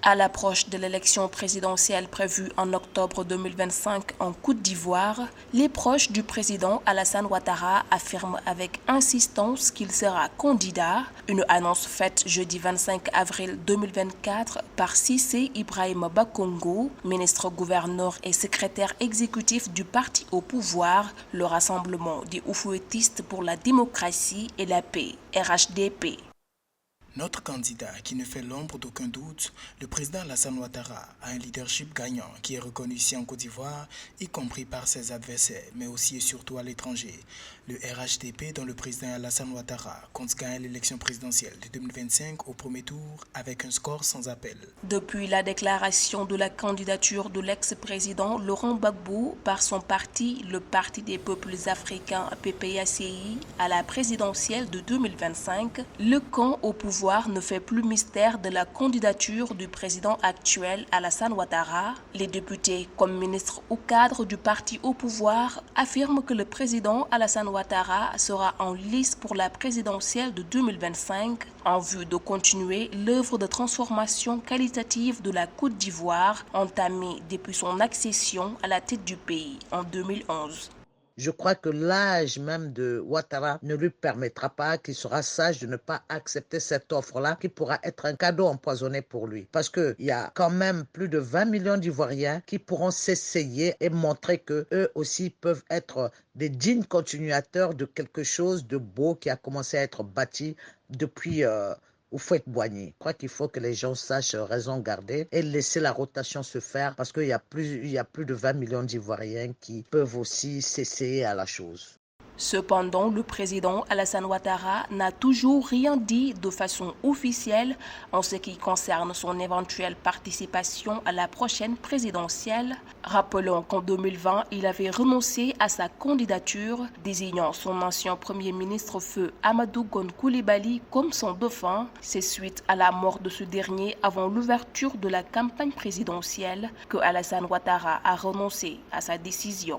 À l'approche de l'élection présidentielle prévue en octobre 2025 en Côte d'Ivoire, les proches du président Alassane Ouattara affirment avec insistance qu'il sera candidat, une annonce faite jeudi 25 avril 2024 par Cissé Ibrahima Bakongo, ministre-gouverneur et secrétaire exécutif du parti au pouvoir, le Rassemblement des Oufouettistes pour la démocratie et la paix, RHDP. Notre candidat, qui ne fait l'ombre d'aucun doute, le président Alassane Ouattara, a un leadership gagnant qui est reconnu ici en Côte d'Ivoire, y compris par ses adversaires, mais aussi et surtout à l'étranger. Le RHDP, dont le président Alassane Ouattara compte gagner l'élection présidentielle de 2025 au premier tour avec un score sans appel. Depuis la déclaration de la candidature de l'ex-président Laurent Gbagbo par son parti, le Parti des peuples africains PPACI, à la présidentielle de 2025, le camp au pouvoir ne fait plus mystère de la candidature du président actuel Alassane Ouattara. Les députés, comme ministres ou cadres du parti au pouvoir, affirment que le président Alassane Ouattara sera en lice pour la présidentielle de 2025 en vue de continuer l'œuvre de transformation qualitative de la Côte d'Ivoire entamée depuis son accession à la tête du pays en 2011. Je crois que l'âge même de Ouattara ne lui permettra pas, qu'il sera sage de ne pas accepter cette offre-là, qui pourra être un cadeau empoisonné pour lui. Parce qu'il y a quand même plus de 20 millions d'Ivoiriens qui pourront s'essayer et montrer qu'eux aussi peuvent être des dignes continuateurs de quelque chose de beau qui a commencé à être bâti depuis Houphouët-Boigny. Je crois qu'il faut que les gens sachent raison garder et laisser la rotation se faire parce qu'il y a plus de 20 millions d'Ivoiriens qui peuvent aussi s'essayer à la chose. Cependant, le président Alassane Ouattara n'a toujours rien dit de façon officielle en ce qui concerne son éventuelle participation à la prochaine présidentielle. Rappelons qu'en 2020, il avait renoncé à sa candidature, désignant son ancien premier ministre feu Amadou Gon Coulibaly comme son dauphin. C'est suite à la mort de ce dernier avant l'ouverture de la campagne présidentielle que Alassane Ouattara a renoncé à sa décision.